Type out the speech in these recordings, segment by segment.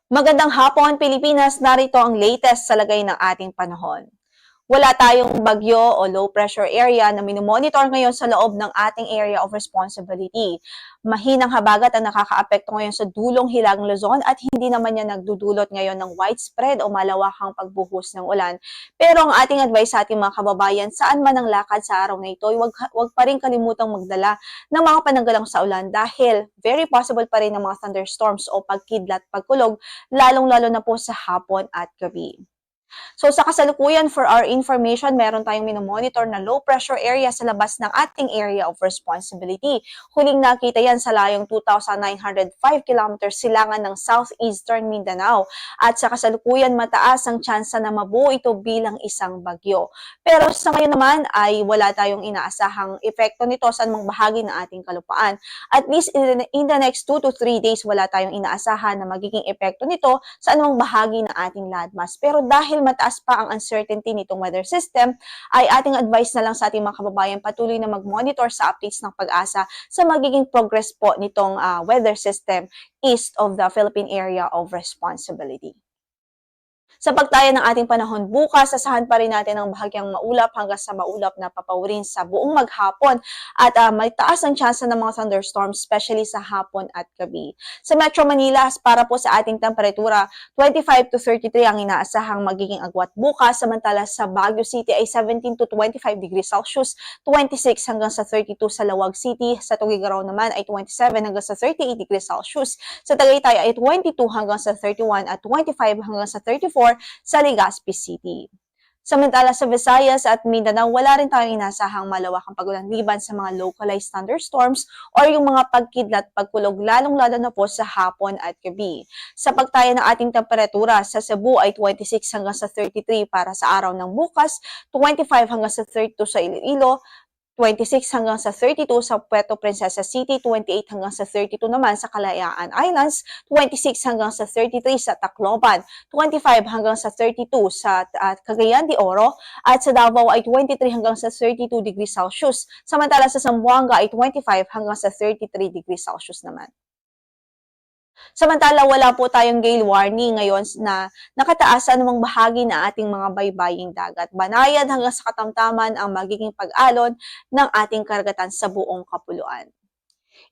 Magandang hapon, Pilipinas. Narito ang latest sa lagay ng ating panahon. Wala tayong bagyo o low pressure area na minomonitor ngayon sa loob ng ating area of responsibility. Mahinang habagat ang nakakaapekto ngayon sa dulong Hilagang Luzon at hindi naman yan nagdudulot ngayon ng widespread o malawakang pagbuhos ng ulan. Pero ang ating advice sa ating mga kababayan, saan man ang lakad sa araw na ito, wag pa rin kalimutang magdala ng mga pananggalang sa ulan dahil very possible pa rin ng mga thunderstorms o pagkidlat, pagkulog, lalong-lalo na po sa hapon at gabi. So sa kasalukuyan, for our information, meron tayong minomonitor na low pressure area sa labas ng ating area of responsibility. Huling nakita yan sa layong 2,905 kilometers silangan ng southeastern Mindanao. At sa kasalukuyan, mataas ang tsansa na mabuo ito bilang isang bagyo. Pero sa ngayon naman ay wala tayong inaasahang epekto nito sa anumang bahagi ng ating kalupaan. At least in the next 2 to 3 days, wala tayong inaasahan na magiging epekto nito sa anumang bahagi ng ating landmass. Pero dahil mataas pa ang uncertainty nitong weather system, ay ating advice na lang sa ating mga kababayan patuloy na mag-monitor sa updates ng pag-asa sa magiging progress po nitong weather system east of the Philippine Area of Responsibility. Sa pagtaya ng ating panahon bukas, asahan pa rin natin ang bahagyang maulap hanggang sa maulap na papawirin sa buong maghapon at may taas ang tsansa ng mga thunderstorms, especially sa hapon at gabi. Sa Metro Manila, para po sa ating temperatura, 25 to 33 ang inaasahang magiging agwat bukas, samantala sa Baguio City ay 17 to 25 degrees Celsius, 26 hanggang sa 32 sa Lawag City, sa Tuguegarao naman ay 27 hanggang sa 38 degrees Celsius, sa Tagaytay ay 22 hanggang sa 31 at 25 hanggang sa 34 sa Legazpi City. Samantala sa Visayas at Mindanao, wala rin tayong inasahang malawakang pagulan liban sa mga localized thunderstorms or yung mga pagkidlat, pagkulog, lalong-lalo na po sa hapon at gabi. Sa pagtaya ng ating temperatura, sa Cebu ay 26 hanggang sa 33 para sa araw ng bukas, 25 hanggang sa 32 sa Iloilo, 26 hanggang sa 32 sa Puerto Princesa City, 28 hanggang sa 32 naman sa Kalayaan Islands, 26 hanggang sa 33 sa Tacloban, 25 hanggang sa 32 sa Cagayan de Oro, at sa Davao ay 23 hanggang sa 32 degrees Celsius. Samantala sa Zamboanga ay 25 hanggang sa 33 degrees Celsius naman. Samantala, wala po tayong gale warning ngayon na nakataas sa anumang bahagi na ating mga baybaying dagat. Banayad hanggang sa katamtaman ang magiging pag-alon ng ating karagatan sa buong kapuluan.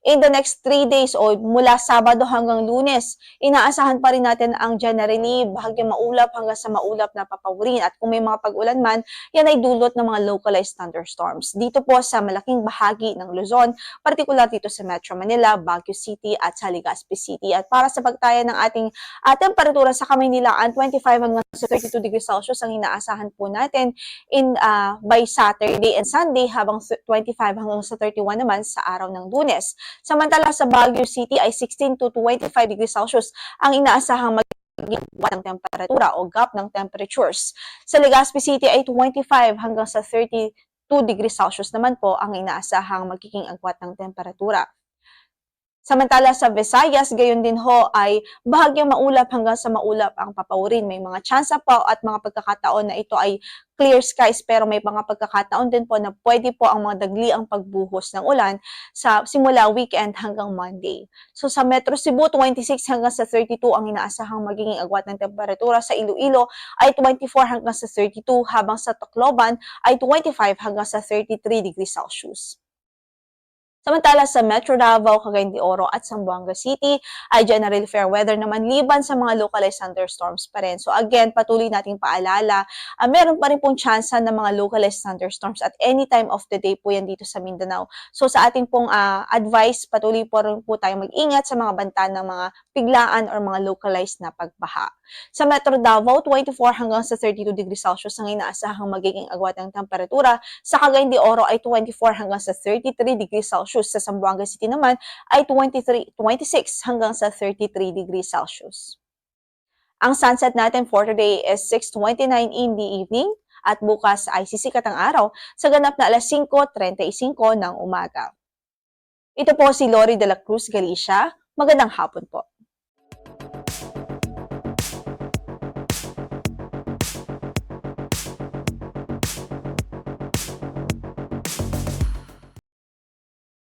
In the next 3 days o mula Sabado hanggang Lunes, inaasahan pa rin natin ang generally bahagyang maulap hanggang sa maulap na papawirin at kung may mga pag-ulan man, yan ay dulot ng mga localized thunderstorms. Dito po sa malaking bahagi ng Luzon, partikular dito sa Metro Manila, Baguio City at sa Legazpi City. At para sa pagtaya ng ating temperatura sa Kamaynilaan, 25 hanggang sa 32 degrees Celsius ang inaasahan po natin by Saturday and Sunday habang 25 hanggang sa 31 naman sa araw ng Lunes. Samantala sa Baguio City ay 16 to 25 degrees Celsius ang inaasahang magiging ng temperatura o gap ng temperatures. Sa Legazpi City ay 25 hanggang sa 32 degrees Celsius naman po ang inaasahang magiging agwat ng temperatura. Samantala sa Visayas, gayon din ho ay bahagyang maulap hanggang sa maulap ang papawirin. May mga tsansa po at mga pagkakataon na ito ay clear skies pero may mga pagkakataon din po na pwede po ang mga dagli ang pagbuhos ng ulan sa simula weekend hanggang Monday. So sa Metro Cebu, 26 hanggang sa 32 ang inaasahang magiging agwat ng temperatura. Sa Iloilo ay 24 hanggang sa 32 habang sa Tacloban ay 25 hanggang sa 33 degrees Celsius. Samantala sa Metro Davao, Cagayan de Oro at Zamboanga City ay generally fair weather naman liban sa mga localized thunderstorms pa rin. So again, patuloy nating paalala, meron pa rin pong tsansa ng mga localized thunderstorms at any time of the day po yan dito sa Mindanao. So sa ating pong advice, patuloy po rin po tayo mag-ingat sa mga banta ng mga biglaan or mga localized na pagbaha. Sa Metro Davao, 24 hanggang sa 32 degrees Celsius ang inaasahang magiging agwat ng temperatura. Sa Cagayan de Oro ay 24 hanggang sa 33 degrees Celsius. Sa Zamboanga City naman ay 26 hanggang sa 33 degrees Celsius. Ang sunset natin for today is 6:29 in the evening at bukas ay sisikat ang araw sa ganap na alas 5:35 ng umaga. Ito po si Lori de la Cruz Galicia. Magandang hapon po.